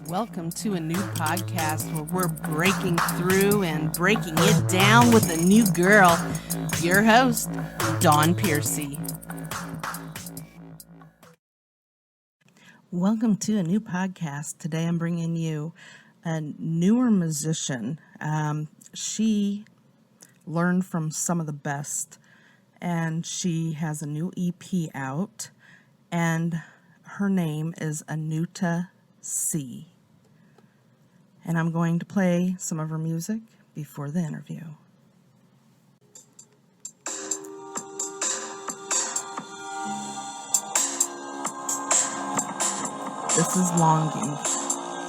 Welcome to a new podcast where we're breaking through and breaking it down with a new girl. Your host, Dawn Piercy. Welcome to a new podcast. Today I'm bringing you a newer musician. She learned from some of the best, and she has a new EP out, and her name is Anewta C. And I'm going to play some of her music before the interview. This is Longing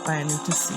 by Anewta C.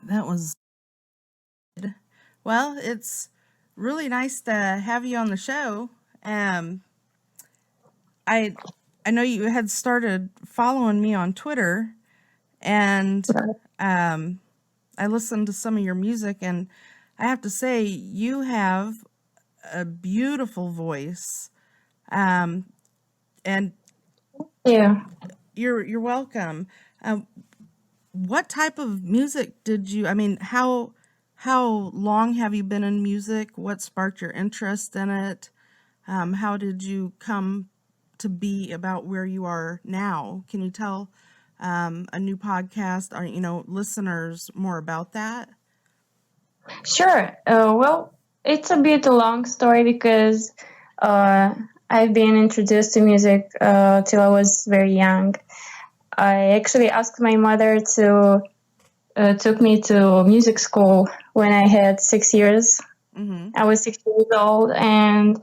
That was good. Well, it's really nice to have you on the show. I know you had started following me on Twitter, and I listened to some of your music, and I have to say you have a beautiful voice. And Yeah. you're welcome. Um, what type of music did you? I mean, how long have you been in music? What sparked your interest in it? How did you come to be about where you are now? Can you tell a new podcast or listeners more about that? Sure. Well, it's a bit a long story because uh, I've been introduced to music till I was very young. I actually asked my mother to took me to music school when I had 6 years. Mm-hmm. I was 6 years old, and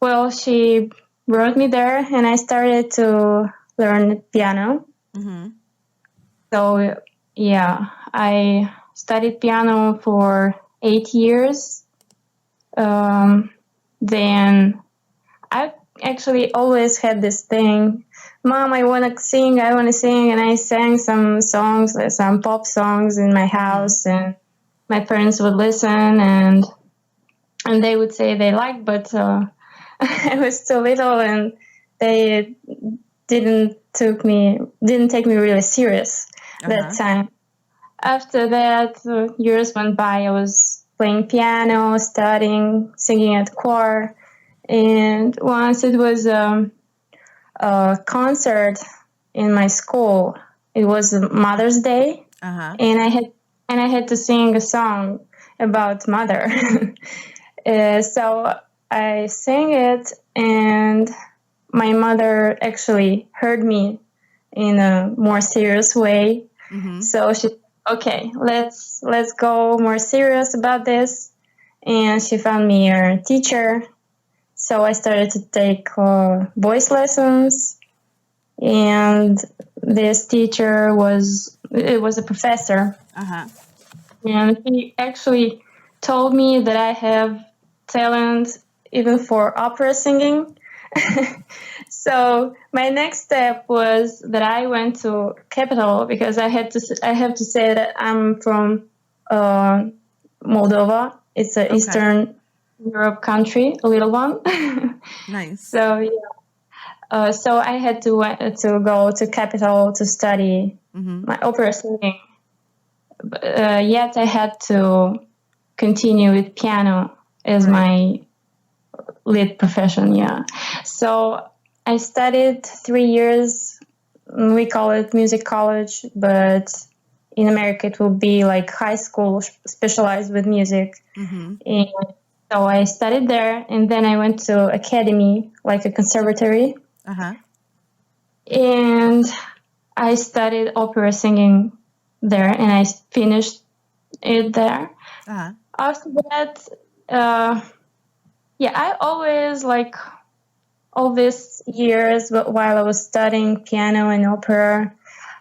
well, she brought me there, and I started to learn piano. Mm-hmm. So yeah, I studied piano for 8 years. Um, then I actually always had this thing, Mom, I want to sing, and I sang some songs, some pop songs in my Mm-hmm. house, and my parents would listen, and they would say they liked, but I was too little, and they didn't take me really serious that Uh-huh. time. After that, years went by. I was playing piano, studying, singing at choir, and once it was a concert in my school. It was Mother's Day, Uh-huh. and I had to sing a song about mother. So I sang it, and my mother actually heard me in a more serious way. Mm-hmm. So she, okay, let's go more serious about this, and she found me a teacher. So I started to take voice lessons, and this teacher was a professor, Uh-huh. and he actually told me that I have talent even for opera singing. So my next step was that I went to capital because I have to say that I'm from uh, Moldova. It's an Okay. Eastern Europe country, a little one. Nice. So yeah. So I had to go to capital to study Mm-hmm. my opera singing. Yet I had to continue with piano as Right. my lead profession. Yeah. So I studied 3 years. We call it music college, but in America it will be like high school specialized with music. Mm-hmm. And so I studied there, and then I went to academy, like a conservatory, Uh-huh. and I studied opera singing there, and I finished it there. Uh-huh. After that, uh, yeah, I always like all these years, but while I was studying piano and opera,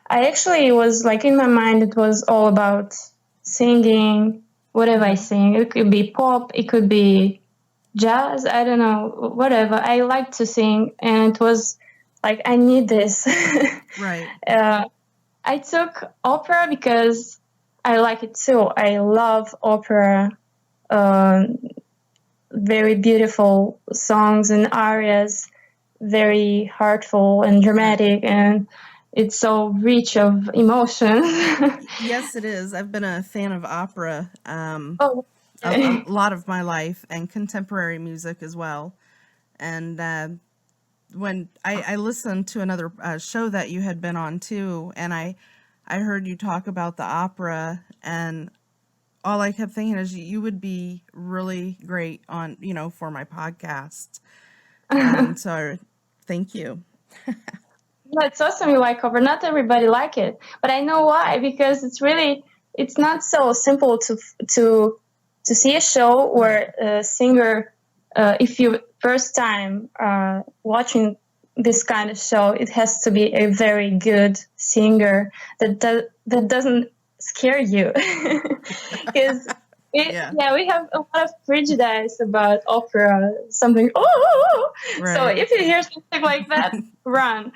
I actually was like in my mind, it was all about singing. Whatever I Mm-hmm. sing, it could be pop, it could be jazz, I don't know, whatever. I like to sing, and it was like, I need this. Right. uh, I took opera because I like it too. I love opera. Um, very beautiful songs and arias, very heartful and Right. dramatic, and it's so rich of emotions. Yes, it is. I've been a fan of opera Oh, a okay. lot of my life and contemporary music as well. And when I listened to another show that you had been on too, and I heard you talk about the opera, and all I kept thinking is you would be really great on for my podcast. And so thank you. That's awesome. You like opera. Not everybody like it, but I know why, because it's not so simple to to see a show Right. where a singer, if you first time watching this kind of show, it has to be a very good singer that doesn't scare you, because Yeah. yeah, we have a lot of prejudice about opera. Something, oh, so Right. if you hear something like that, run.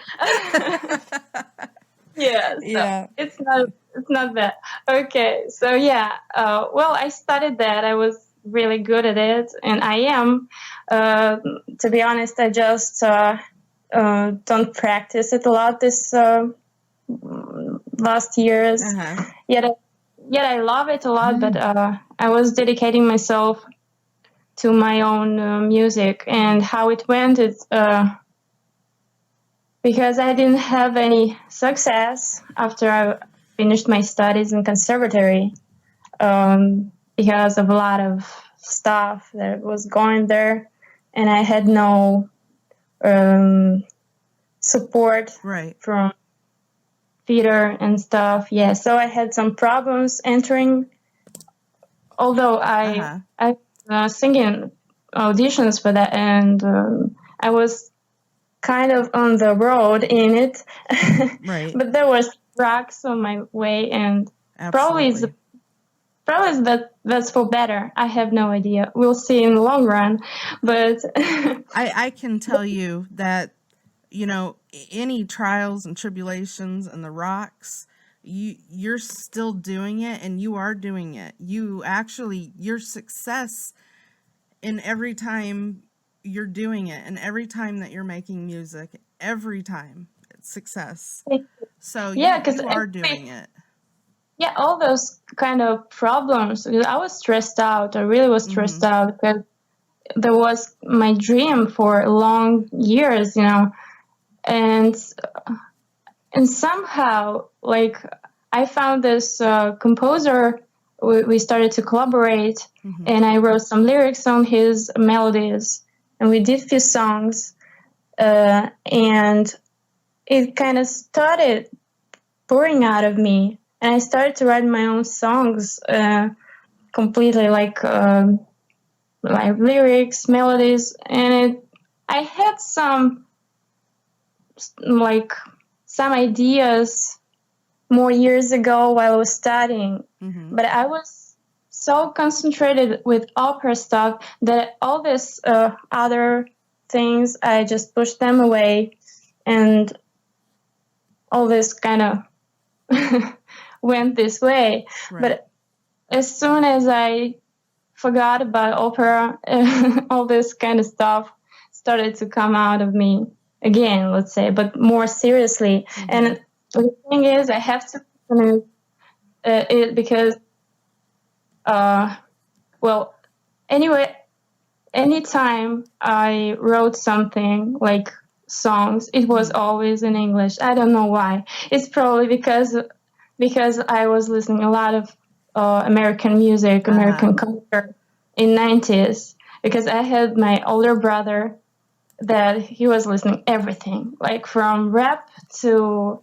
Yeah, so Yeah. it's not that. Okay, so yeah, well, I studied that. I was really good at it, and I am. Uh, to be honest, I just don't practice it a lot this last years. Yet I love it a lot, but I was dedicating myself to my own music. And how it went, it's because I didn't have any success after I finished my studies in conservatory, because of a lot of stuff that was going there, and I had no support from theater and stuff. Yeah, so I had some problems entering, although I singing auditions for that, and I was kind of on the road in it. But there was rocks on my way, and probably that's for better. I have no idea. We'll see in the long run. But I can tell you that, you know, any trials and tribulations and the rocks, you're still doing it, and you are doing it. Your success in every time you're doing it, and every time that you're making music, every time it's success. So yeah, because you are doing it. Yeah, all those kind of problems. I was stressed out. I really was stressed out, because there was my dream for long years, you know, and somehow, like, I found this composer. We started to collaborate, and I wrote some lyrics on his melodies, and we did a few songs, and it kind of started pouring out of me, and I started to write my own songs, completely like lyrics, melodies, and I had some ideas more years ago while I was studying, but I was so concentrated with opera stuff that all this other things, I just pushed them away, and all this kind of went this way. But as soon as I forgot about opera, all this kind of stuff started to come out of me again, let's say, but more seriously. And the thing is, I have to finish it because, well, anyway, anytime I wrote something like songs, it was always in English. I don't know why. It's probably because I was listening a lot of American music, American culture in 90s, because I had my older brother that he was listening everything, like from rap to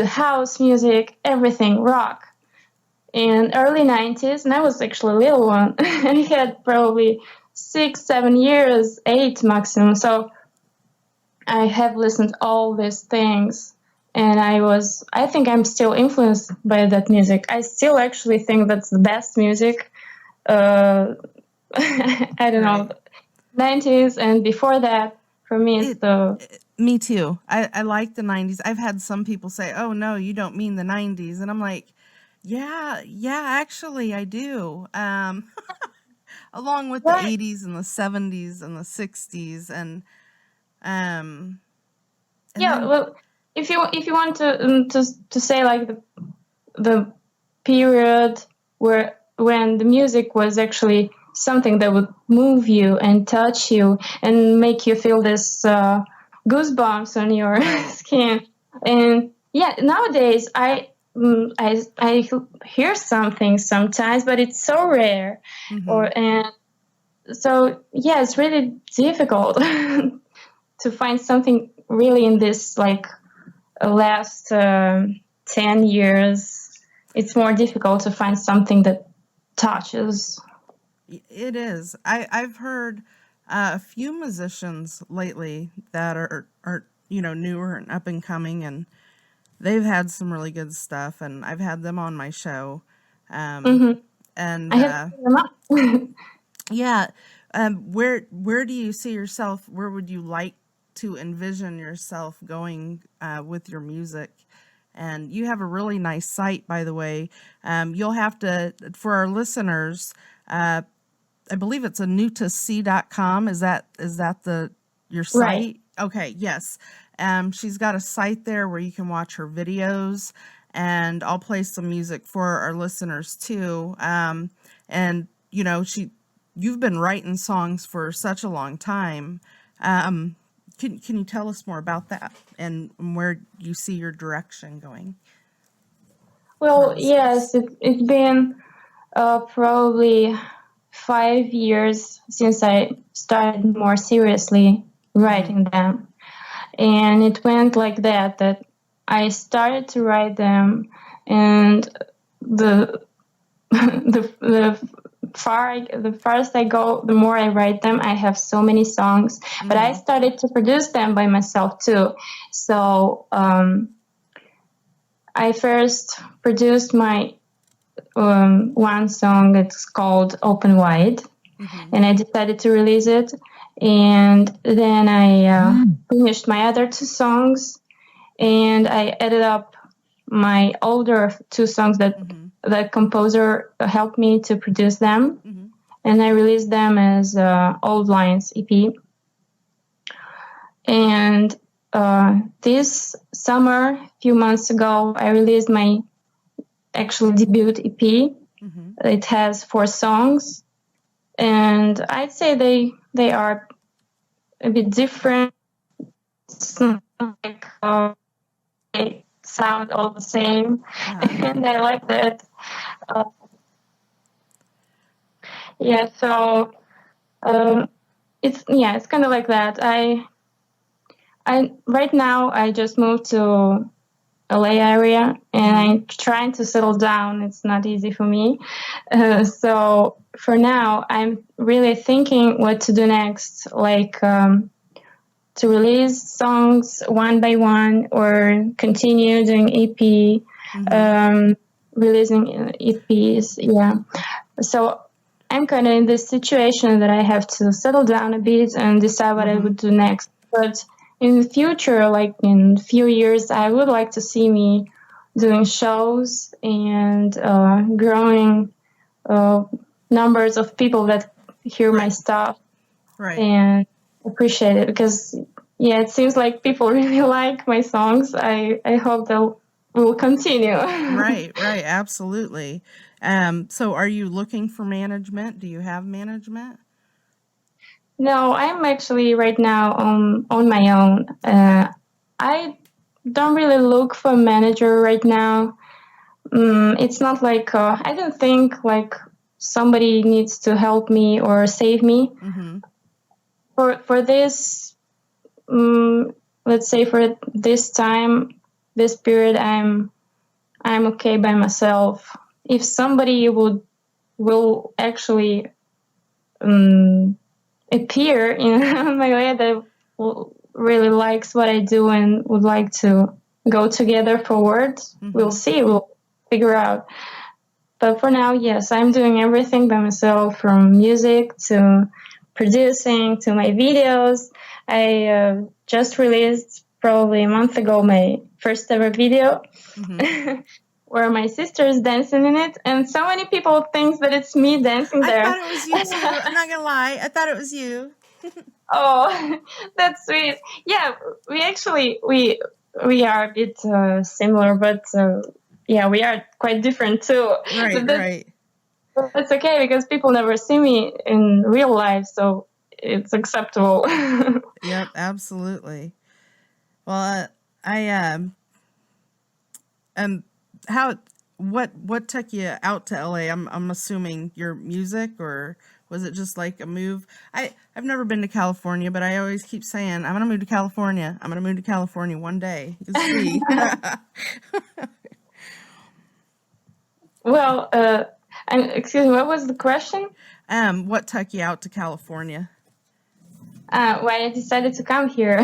house music, everything, rock, in early 90s, and I was actually a little one. And he had probably 6, 7 years, 8 maximum. So I have listened all these things, and I think I'm still influenced by that music. I still actually think that's the best music. I don't know, 90s and before that, for me, it's Me too. I like the 90s. I've had some people say, oh, no, you don't mean the 90s. And I'm like, yeah, actually, I do. Along with the 80s and the 70s and the 60s. And well, if you want to say like the period when the music was actually something that would move you and touch you and make you feel this goosebumps on your skin. And yeah, nowadays I hear something sometimes, but it's so rare. And so yeah, it's really difficult to find something really in this like last 10 years. It's more difficult to find something that touches. It is. I've heard a few musicians lately that are newer and up and coming, and they've had some really good stuff, and I've had them on my show. And yeah, where do you see yourself? Where would you like to envision yourself going with your music? And you have a really nice site, by the way. You'll have to, for our listeners, I believe it's anewtac.com. Is that your site? Okay, yes. She's got a site there where you can watch her videos, and I'll play some music for our listeners too. And you've been writing songs for such a long time. Um, can you tell us more about that and where you see your direction going for our Well, listeners? yes, it's been probably 5 years since I started more seriously Mm-hmm. writing them. And it went like that I started to write them, and the the farthest I go, the more I write them. I have so many songs, but I Mm-hmm. started to produce them by myself too. So I first produced my one song. It's called Open Wide, Mm-hmm. and I decided to release it. And then I finished my other two songs, and I added up my older two songs that Mm-hmm. the composer helped me to produce them, Mm-hmm. and I released them as Old Lines EP. And this summer, a few months ago, I released my actual debut EP. Mm-hmm. It has 4 songs, and I'd say they are a bit different. It's not like they sound all the same, Uh-huh. and I like that. Uh, yeah, so it's kind of like that. I right now I just moved to LA area, and Mm-hmm. I'm trying to settle down. It's not easy for me. So for now, I'm really thinking what to do next, like to release songs one by one or continue doing EP, Mm-hmm. um, releasing EPs. Yeah. So I'm kind of in this situation that I have to settle down a bit and decide what I Mm-hmm. would do next. But in the future, like in a few years, I would like to see me doing shows and growing uh, numbers of people that hear my Right. stuff Right. and appreciate it, because yeah, it seems like people really like my songs. I hope they'll will continue. Right, right, absolutely. So are you looking for management? Do you have management? No, I'm actually right now on my own. Okay. I don't really look for a manager right now. It's not like I don't think like somebody needs to help me or save me Mm-hmm. for this. Let's say for this time, this period, I'm okay by myself. If somebody will actually appear in my way that really likes what I do and would like to go together forward, we'll Mm-hmm. see. We'll figure out. But for now, yes, I'm doing everything by myself, from music to producing to my videos. I just released probably a month ago my first ever video Mm-hmm. where my sister is dancing in it, and so many people think that it's me dancing I there. thought it was you too. I'm not gonna lie. I thought it was you. Oh, that's sweet. Yeah, we actually we are a bit similar, but yeah, we are quite different too. Right, But right. that's okay, because people never see me in real life, so it's acceptable. Yep, absolutely. Well, I um how what took you out to LA? I'm assuming your music, or was it just like a move? I've never been to California, but I always keep saying I'm gonna move to California. I'm gonna move to California one day. You can see. Well, excuse me, what was the question? What took you out to California? Why I decided to come here?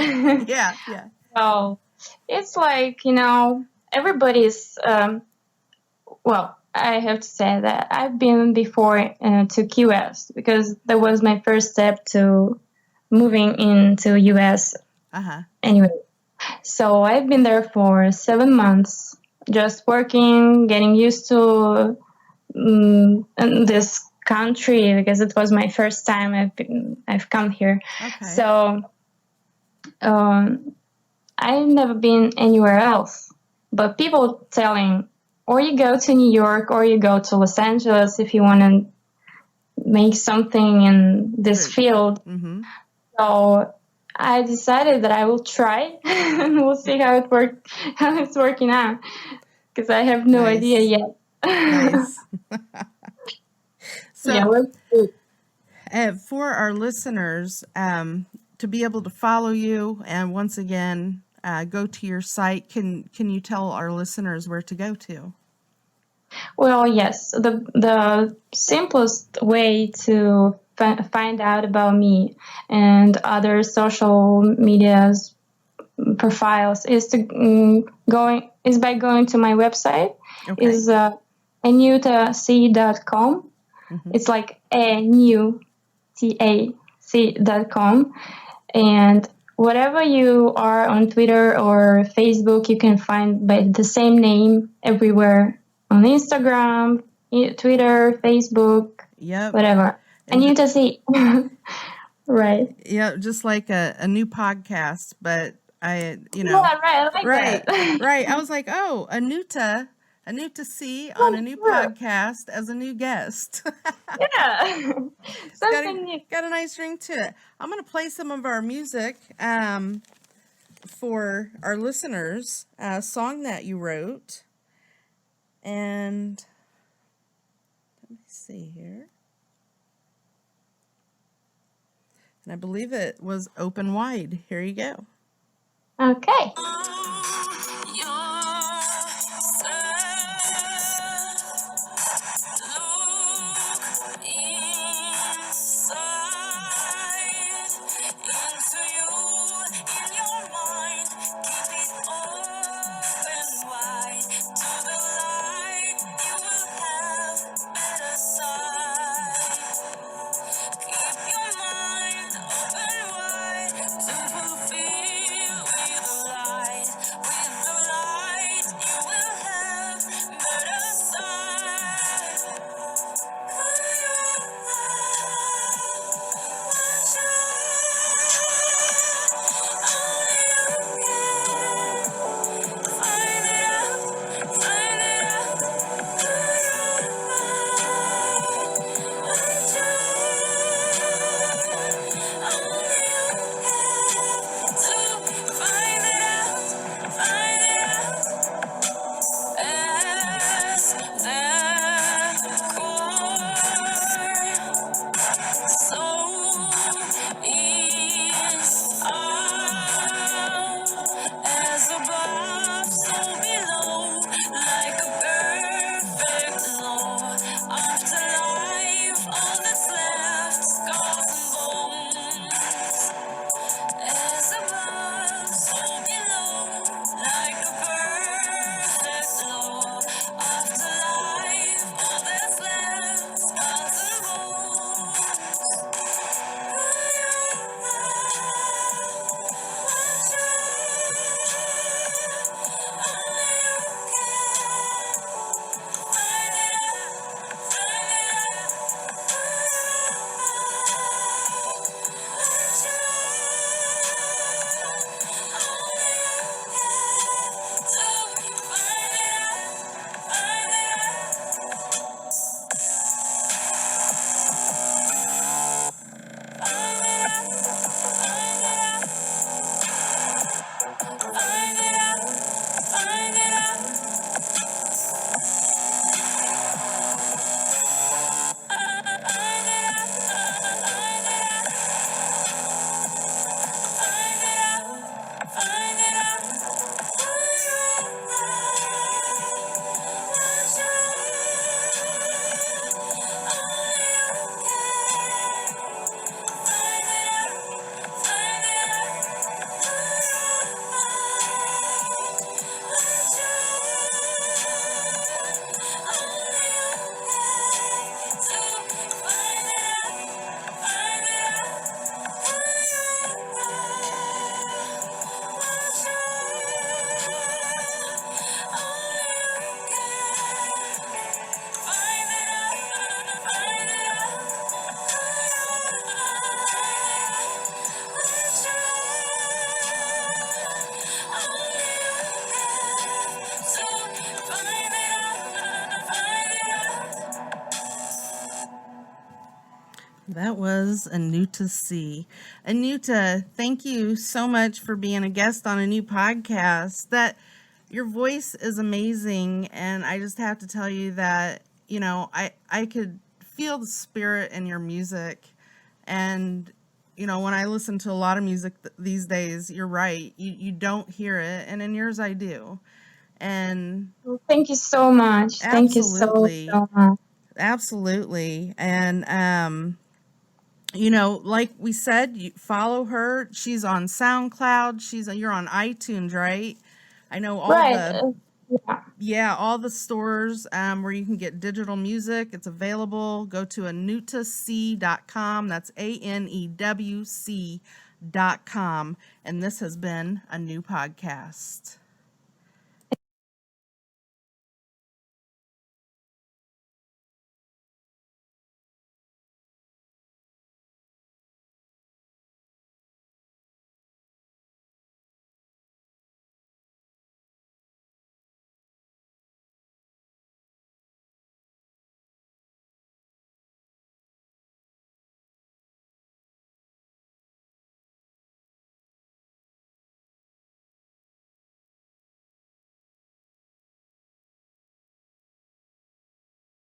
Yeah, yeah. Well, it's like, everybody's well, I have to say that I've been before to QS, because that was my first step to moving into US Uh-huh. anyway. So I've been there for 7 months, just working, getting used to this country, because it was my first time I've come here. Okay. So I've never been anywhere else, but people telling, or you go to New York, or you go to Los Angeles if you want to make something in this field. Mm-hmm. So I decided that I will try, and we'll see how it's working out, because I have no Nice. idea yet. Nice. So, yeah, let's see. For our listeners, to be able to follow you and once again go to your site, can you tell our listeners where to go to? Well, yes, the simplest way to find out about me and other social medias profiles is by going to my website. Okay. Is anewtac.com. Mm-hmm. It's like anewtac.com, and whatever you are on Twitter or Facebook, you can find by the same name everywhere, on Instagram, Twitter, Facebook, Yep. whatever. Anewta C. Right. Yeah, just like a new podcast, but Yeah, right. I like right, that. right. I was like, oh, Anewta C on a new podcast as a new guest. Yeah. Something new. Got a nice ring to it. I'm going to play some of our music for our listeners, a song that you wrote. And let me see here. And I believe it was Open Wide. Here you go. Okay. That was Anewta C. Anewta, thank you so much for being a guest on a new podcast. That your voice is amazing, and I just have to tell you that, I could feel the spirit in your music. And when I listen to a lot of music these days, you're right. You don't hear it, and in yours I do. And Well, thank you so much. Thank you absolutely, so much. absolutely. And like we said, you follow her. She's on SoundCloud. You're on iTunes, right? I know all Right. the Yeah. yeah, all the stores where you can get digital music. It's available. Go to anewtac.com. That's ANEWC.com. And this has been a new podcast.